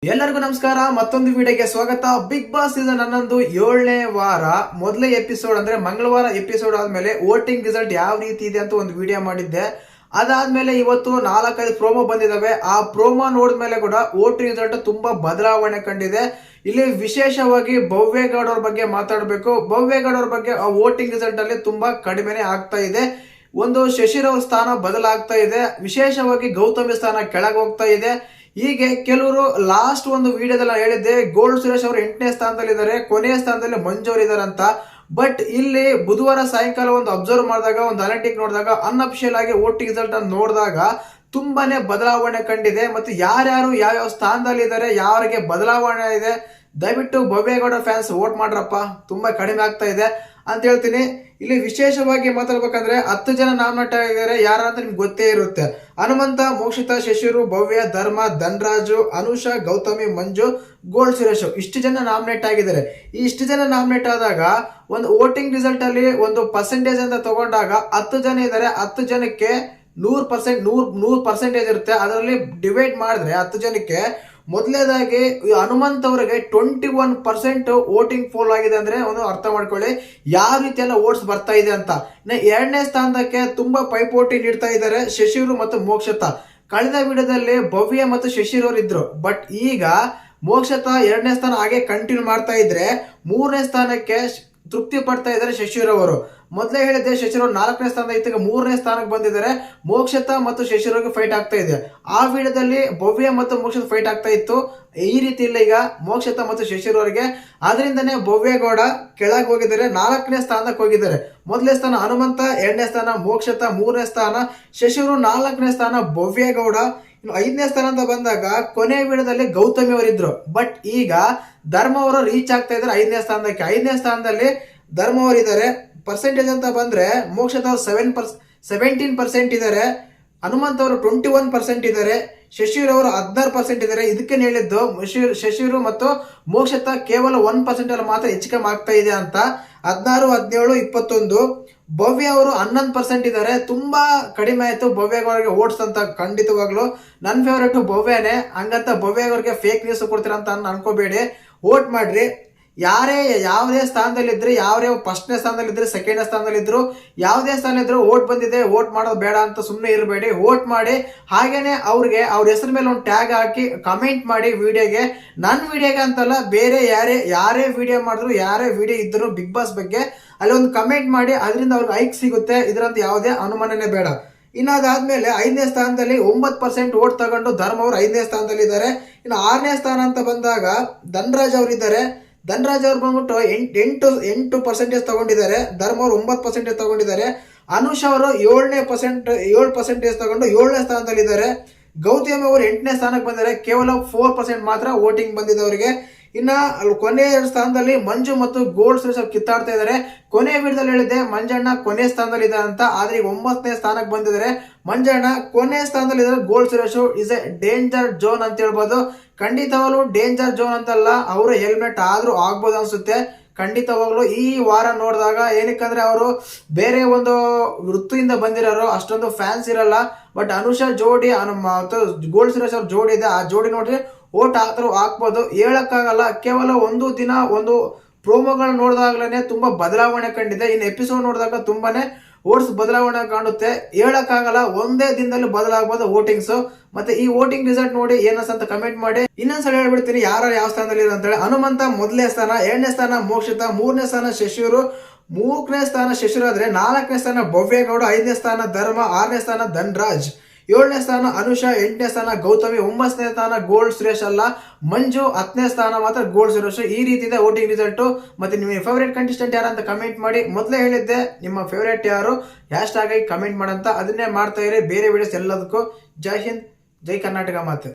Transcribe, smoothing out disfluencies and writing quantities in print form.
ಎಲ್ಲರಿಗೂ ನಮಸ್ಕಾರ. ಮತ್ತೊಂದು ವಿಡಿಯೋಗೆ ಸ್ವಾಗತ. ಬಿಗ್ ಬಾಸ್ ಸೀಸನ್ 11 7ನೇ ವಾರ ಮೊದಲೇ ಎಪಿಸೋಡ್ ಅಂದ್ರೆ ಮಂಗಳವಾರ ಎಪಿಸೋಡ್ ಆದ್ಮೇಲೆ ವೋಟಿಂಗ್ ರಿಸಲ್ಟ್ ಯಾವ ರೀತಿ ಇದೆ ಅಂತ ಒಂದು ವಿಡಿಯೋ ಮಾಡಿದ್ದೆ. ಅದಾದ್ಮೇಲೆ ಇವತ್ತು 4-5 ಪ್ರೋಮೋ ಬಂದಿದಾವೆ. ಆ ಪ್ರೋಮೋ ನೋಡಿದ್ಮೇಲೆ ಕೂಡ ವೋಟಿಂಗ್ ರಿಸಲ್ಟ್ ತುಂಬಾ ಬದಲಾವಣೆ ಕಂಡಿದೆ. ಇಲ್ಲಿ ವಿಶೇಷವಾಗಿ ಭವ್ಯಗೌಡ ಅವ್ರ ಬಗ್ಗೆ ಮಾತಾಡಬೇಕು. ಭವ್ಯಗೌಡ ಅವ್ರ ಬಗ್ಗೆ ಆ ವೋಟಿಂಗ್ ರಿಸಲ್ಟ್ ಅಲ್ಲಿ ತುಂಬಾ ಕಡಿಮೆನೆ ಆಗ್ತಾ ಇದೆ. ಒಂದು ಶಶಿರ್ ಅವ್ರ ಸ್ಥಾನ ಬದಲಾಗ್ತಾ ಇದೆ. ವಿಶೇಷವಾಗಿ ಗೌತಮಿ ಸ್ಥಾನ ಕೆಳಗೆ ಹೋಗ್ತಾ ಇದೆ. ಹೀಗೆ ಕೆಲವರು ಲಾಸ್ಟ್ ಒಂದು ವಿಡಿಯೋದಲ್ಲಿ ಹೇಳಿದ್ದೆ ಗೋಲ್ಡ್ ಸುರೇಶ್ ಅವರು 8ನೇ ಸ್ಥಾನದಲ್ಲಿದ್ದಾರೆ, ಕೊನೆಯ ಸ್ಥಾನದಲ್ಲಿ ಮಂಜು ಅವರು ಇದ್ದಾರೆ ಅಂತ. ಬಟ್ ಇಲ್ಲಿ ಬುಧವಾರ ಸಾಯಂಕಾಲ ಒಂದು ಅಬ್ಸರ್ವ್ ಮಾಡಿದಾಗ, ಒಂದು ಅನಾಲಿಟಿಕ್ ನೋಡಿದಾಗ, ಅನ್ಅಫಿಷಿಯಲ್ ಆಗಿ ವೋಟಿಂಗ್ ರಿಸಲ್ಟ್ ಅನ್ನು ನೋಡಿದಾಗ ತುಂಬಾನೇ ಬದಲಾವಣೆ ಕಂಡಿದೆ. ಮತ್ತು ಯಾರ್ಯಾರು ಯಾವ್ಯಾವ ಸ್ಥಾನದಲ್ಲಿ ಇದ್ದಾರೆ, ಯಾರಿಗೆ ಬದಲಾವಣೆ ಇದೆ, ದಯವಿಟ್ಟು ಭವ್ಯಗೌಡ ಫ್ಯಾನ್ಸ್ ವೋಟ್ ಮಾಡ್ರಪ್ಪ, ತುಂಬಾ ಕಡಿಮೆ ಆಗ್ತಾ ಇದೆ ಅಂತ ಹೇಳ್ತೀನಿ. ಇಲ್ಲಿ ವಿಶೇಷವಾಗಿ ಮಾತಾಡ್ಬೇಕಂದ್ರೆ 10 ಜನ ನಾಮಿನೇಟ್ ಆಗಿದ್ದಾರೆ. ಯಾರಂತ ನಿಮ್ಗೆ ಗೊತ್ತೇ ಇರುತ್ತೆ. ಹನುಮಂತ, ಮೋಕ್ಷಿತಾ, ಶಶಿರು, ಭವ್ಯ, ಧರ್ಮ, ಧನ್ರಾಜು, ಅನುಷಾ, ಗೌತಮಿ, ಮಂಜು, ಗೋಲ್ಡ್ ಸುರೇಶ್ ಇಷ್ಟು ಜನ ನಾಮಿನೇಟ್ ಆಗಿದ್ದಾರೆ. ಈ ಇಷ್ಟು ಜನ ನಾಮಿನೇಟ್ ಆದಾಗ ಒಂದು ವೋಟಿಂಗ್ ರಿಸಲ್ಟ್ ಅಲ್ಲಿ ಒಂದು ಪರ್ಸೆಂಟೇಜ್ ಅಂತ ತಗೊಂಡಾಗ 10 ಜನ ಇದ್ದಾರೆ. 10 ಜನಕ್ಕೆ 100% ಇರುತ್ತೆ. ಅದರಲ್ಲಿ ಡಿವೈಡ್ ಮಾಡಿದ್ರೆ 10 ಜನಕ್ಕೆ ಮೊದಲನೇದಾಗಿ ಹನುಮಂತ್ ಅವರಿಗೆ 21% ವೋಟಿಂಗ್ ಪೋಲ್ ಆಗಿದೆ ಅಂದ್ರೆ ಒಂದು ಅರ್ಥ ಮಾಡ್ಕೊಳ್ಳಿ ಯಾವ ರೀತಿ ಎಲ್ಲ ವೋಟ್ಸ್ ಬರ್ತಾ ಇದೆ ಅಂತ. ಇನ್ನು 2ನೇ ಸ್ಥಾನಕ್ಕೆ ತುಂಬಾ ಪೈಪೋಟಿ ನೀಡ್ತಾ ಇದ್ದಾರೆ ಶಶಿರು ಮತ್ತು ಮೋಕ್ಷತಾ. ಕಳೆದ ವಿಡಿಯೋದಲ್ಲಿ ಭವ್ಯ ಮತ್ತು ಶಶಿರ್ ಅವರು ಇದ್ರು. ಬಟ್ ಈಗ ಮೋಕ್ಷತಾ 2ನೇ ಸ್ಥಾನ ಹಾಗೆ ಕಂಟಿನ್ಯೂ ಮಾಡ್ತಾ ಇದ್ರೆ 3ನೇ ಸ್ಥಾನಕ್ಕೆ ತೃಪ್ತಿ ಪಡ್ತಾ ಇದ್ದಾರೆ ಶಶಿರ್ ಅವರು. ಮೊದಲೇ ಹೇಳಿದ್ದೆ ಶಶಿರ್ ಅವರು 4ನೇ ಸ್ಥಾನ ಇತ್ತು, ಈಗ 3ನೇ ಸ್ಥಾನಕ್ಕೆ ಬಂದಿದ್ದಾರೆ. ಮೋಕ್ಷತಾ ಮತ್ತು ಶಶಿರ್ ಅವ್ರಿಗೆ ಫೈಟ್ ಆಗ್ತಾ ಇದೆ. ಆ ವಿಡಿಯೋದಲ್ಲಿ ಭವ್ಯ ಮತ್ತು ಮೋಕ್ಷತಾ ಫೈಟ್ ಆಗ್ತಾ ಇತ್ತು. ಈ ರೀತಿ ಇಲ್ಲ, ಈಗ ಮೋಕ್ಷತಾ ಮತ್ತು ಶಶಿರ್ ಅವರಿಗೆ. ಅದರಿಂದನೇ ಭವ್ಯಗೌಡ ಕೆಳಗೆ ಹೋಗಿದ್ದಾರೆ, 4ನೇ ಸ್ಥಾನಕ್ಕೆ ಹೋಗಿದ್ದಾರೆ. ಮೊದಲನೇ ಸ್ಥಾನ ಹನುಮಂತ, 2ನೇ ಸ್ಥಾನ ಮೋಕ್ಷತಾ, 3ನೇ ಸ್ಥಾನ ಶಶಿರು, 4ನೇ ಸ್ಥಾನ ಭವ್ಯಗೌಡ. ಇನ್ನು 5ನೇ ಸ್ಥಾನ ಅಂತ ಬಂದಾಗ ಕೊನೆ ವಿಡಿಯೋದಲ್ಲಿ ಗೌತಮಿ ಅವರಿದ್ರು. ಬಟ್ ಈಗ ಧರ್ಮ ಅವರು ರೀಚ್ ಆಗ್ತಾ ಇದ್ದಾರೆ 5ನೇ ಸ್ಥಾನಕ್ಕೆ. 5ನೇ ಸ್ಥಾನದಲ್ಲಿ ಧರ್ಮ ಅವರು ಇದ್ದಾರೆ. ಪರ್ಸೆಂಟೇಜ್ ಅಂತ ಬಂದ್ರೆ ಮೋಕ್ಷತಾ ಅವರು 17% ಇದ್ದಾರೆ, ಹನುಮಂತ್ ಅವರು 21% ಇದ್ದಾರೆ, ಶಶಿರ್ ಅವರು 16% ಇದ್ದಾರೆ. ಇದಕ್ಕೆ ಹೇಳಿದ್ದು ಶಶಿರು ಮತ್ತು ಮೋಕ್ಷತಾ ಕೇವಲ 1% ಅಲ್ಲಿ ಮಾತ್ರ ಹೆಚ್ಚು ಆಗ್ತಾ ಇದೆ ಅಂತ. 16, 17, 21. ಭವ್ಯ ಅವರು 11% ಇದ್ದಾರೆ. ತುಂಬಾ ಕಡಿಮೆ ಆಯ್ತು ಭವ್ಯಗೌಡರಿಗೆ ಓಟ್ಸ್ ಅಂತ. ಖಂಡಿತವಾಗ್ಲು ನನ್ನ ಫೇವರೇಟ್ ಭವ್ಯನೇ. ಹಂಗಂತ ಭವ್ಯಗೌಡರಿಗೆ ಫೇಕ್ ನ್ಯೂಸ್ ಕೊಡ್ತೀರ ಅಂತ ಅನ್ಕೋಬೇಡಿ. ವೋಟ್ ಮಾಡ್ರಿ. ಯಾವುದೇ ಸ್ಥಾನದಲ್ಲಿದ್ರೆ, ಯಾವ್ಯಾವ 1ನೇ ಸ್ಥಾನದಲ್ಲಿದ್ರೆ, 2ನೇ ಸ್ಥಾನದಲ್ಲಿದ್ರು, ಯಾವುದೇ ಸ್ಥಾನ ಇದ್ರು ವೋಟ್ ಬಂದಿದೆ, ವೋಟ್ ಮಾಡೋದು ಬೇಡ ಅಂತ ಸುಮ್ಮನೆ ಇರಬೇಡಿ, ವೋಟ್ ಮಾಡಿ. ಹಾಗೇನೆ ಅವ್ರಿಗೆ ಅವ್ರ ಹೆಸರು ಮೇಲೆ ಒಂದು ಟ್ಯಾಗ್ ಹಾಕಿ ಕಮೆಂಟ್ ಮಾಡಿ ವಿಡಿಯೋಗೆ. ನನ್ನ ವಿಡಿಯೋಗೆ ಅಂತಲ್ಲ, ಬೇರೆ ಯಾರೇ ವಿಡಿಯೋ ಮಾಡಿದ್ರು, ಯಾರೇ ವಿಡಿಯೋ ಇದ್ರು ಬಿಗ್ ಬಾಸ್ ಬಗ್ಗೆ ಅಲ್ಲಿ ಒಂದು ಕಮೆಂಟ್ ಮಾಡಿ. ಅದರಿಂದ ಅವ್ರಿಗೆ ಐಕ್ ಸಿಗುತ್ತೆ. ಇದರಂತ ಯಾವುದೇ ಅನುಮಾನನೇ ಬೇಡ. ಇನ್ನು ಅದಾದ್ಮೇಲೆ 5ನೇ ಸ್ಥಾನದಲ್ಲಿ 9% ವೋಟ್ ತಗೊಂಡು ಧರ್ಮ ಅವರು 5ನೇ ಸ್ಥಾನದಲ್ಲಿ ಇದ್ದಾರೆ. ಇನ್ನು 6ನೇ ಸ್ಥಾನ ಅಂತ ಬಂದಾಗ ಧನ್ರಾಜ್ ಅವರು ಇದ್ದಾರೆ. ಧನ್ರಾಜ್ ಅವ್ರು ಬಂದ್ಬಿಟ್ಟು 8% ತಗೊಂಡಿದ್ದಾರೆ. ಧರ್ಮ ಅವರು 9% ತಗೊಂಡಿದ್ದಾರೆ. ಅನುಷ್ ಅವರು 7% ತಗೊಂಡು 7ನೇ ಸ್ಥಾನದಲ್ಲಿದ್ದಾರೆ. ಗೌತಮ್ ಅವರು 8ನೇ ಸ್ಥಾನಕ್ಕೆ ಬಂದಿದ್ದಾರೆ. ಕೇವಲ 4% ಮಾತ್ರ ವೋಟಿಂಗ್ ಬಂದಿದೆ ಅವರಿಗೆ. ಇನ್ನ ಕೊನೆಯ ಸ್ಥಾನದಲ್ಲಿ ಮಂಜು ಮತ್ತು ಗೋಲ್ಡ್ ಸುರೇಶ್ ಕಿತ್ತಾಡ್ತಾ ಇದ್ದಾರೆ. ಕೊನೆಯ ವಿಡಿಯೋದಲ್ಲಿ ಹೇಳಿದ್ದೆ ಮಂಜಣ್ಣ ಕೊನೆ ಸ್ಥಾನದಲ್ಲಿ ಇದೆ ಅಂತ. ಆದ್ರೆ ಈಗ 9ನೇ ಸ್ಥಾನಕ್ಕೆ ಬಂದಿದ್ದಾರೆ. ಮಂಜಣ್ಣ ಕೊನೆ ಸ್ಥಾನದಲ್ಲಿ ಇದ್ದಾರೆ. Gold Suresh is A danger zone ಅಂತ ಹೇಳ್ಬೋದು. ಖಂಡಿತವಾಗ್ಲೂ ಡೇಂಜರ್ ಝೋನ್ ಅಂತಲ್ಲ, ಅವರು ಹೆಲ್ಮೆಟ್ ಆದ್ರೂ ಆಗ್ಬೋದು ಅನ್ಸುತ್ತೆ. ಖಂಡಿತವಾಗ್ಲು ಈ ವಾರ ನೋಡಿದಾಗ, ಏನಕ್ಕಂದ್ರೆ ಅವರು ಬೇರೆ ಒಂದು ವೃತ್ತಿಯಿಂದ ಬಂದಿರೋರು, ಅಷ್ಟೊಂದು ಫ್ಯಾನ್ಸ್ ಇರಲ್ಲ. ಬಟ್ ಅನುಷಾ ಜೋಡಿ ಗೋಲ್ಡ್ ಸುರೇಶ್ ಅವ್ರ ಜೋಡಿ ಇದೆ. ಆ ಜೋಡಿ ನೋಡ್ರಿ ಓಟ್ ಹಾಕ್ಬೋದು, ಹೇಳಕ್ಕಾಗಲ್ಲ. ಕೇವಲ ಒಂದು ದಿನ ಒಂದು ಪ್ರೋಮೋಗಳು ನೋಡಿದಾಗ್ಲೇ ತುಂಬಾ ಬದಲಾವಣೆ ಕಂಡಿದೆ. ಇನ್ನು ಎಪಿಸೋಡ್ ನೋಡಿದಾಗ ತುಂಬಾನೇ ಓಟ್ಸ್ ಬದಲಾವಣೆ ಕಾಣುತ್ತೆ. ಹೇಳಕ್ಕಾಗಲ್ಲ, ಒಂದೇ ದಿನದಲ್ಲಿ ಬದಲಾಗಬಹುದು ವೋಟಿಂಗ್ಸ್. ಮತ್ತೆ ಈ ವೋಟಿಂಗ್ ರಿಸಲ್ಟ್ ನೋಡಿ ಏನಂತ ಕಮೆಂಟ್ ಮಾಡಿ. ಇನ್ನೊಂದ್ಸಲ ಹೇಳ್ಬಿಡ್ತೀನಿ ಯಾರು ಯಾವ ಸ್ಥಾನದಲ್ಲಿ ಅಂತ ಹೇಳಿ. ಹನುಮಂತ 1ನೇ ಸ್ಥಾನ, 2ನೇ ಸ್ಥಾನ ಮೋಕ್ಷತಾ, 3ನೇ ಸ್ಥಾನ ಶಶಿರು, 3ನೇ ಸ್ಥಾನ ಶಶಿರು ಆದ್ರೆ 4ನೇ ಸ್ಥಾನ ಭವ್ಯಗೌಡ, 5ನೇ ಸ್ಥಾನ ಧರ್ಮ, 6ನೇ ಸ್ಥಾನ ಧನ್ರಾಜ್, 7ನೇ ಸ್ಥಾನ ಅನುಷಾ, 8ನೇ ಸ್ಥಾನ ಗೌತಮಿ, 9ನೇ ಸ್ಥಾನ ಗೋಲ್ಡ್ ಸುರೇಶ್ ಅಲ್ಲ ಮಂಜು, 10ನೇ ಸ್ಥಾನ ಮಾತ್ರ ಗೋಲ್ಡ್ ಸುರೇಶ್. ಈ ರೀತಿ ಇದೆ ವೋಟಿಂಗ್ ರಿಸಲ್ಟ್. ಮತ್ತೆ ನಿಮ್ಮ ಫೇವರೇಟ್ ಕಂಟೆಸ್ಟೆಂಟ್ ಯಾರು ಅಂತ ಕಮೆಂಟ್ ಮಾಡಿ. ಮೊದಲೇ ಹೇಳಿದ್ದೆ ನಿಮ್ಮ ಫೇವರೇಟ್ ಯಾರು ಹ್ಯಾಶ್ಟ್ಯಾಗ್ ಆಗಿ ಕಮೆಂಟ್ ಮಾಡಂತ. ಅದನ್ನೇ ಮಾಡ್ತಾ ಇರಿ. ಬೇರೆ ವಿಡಿಯೋಸ್ ಎಲ್ಲದಕ್ಕೂ ಜೈ ಹಿಂದ್, ಜೈ ಕರ್ನಾಟಕ ಮಾತು.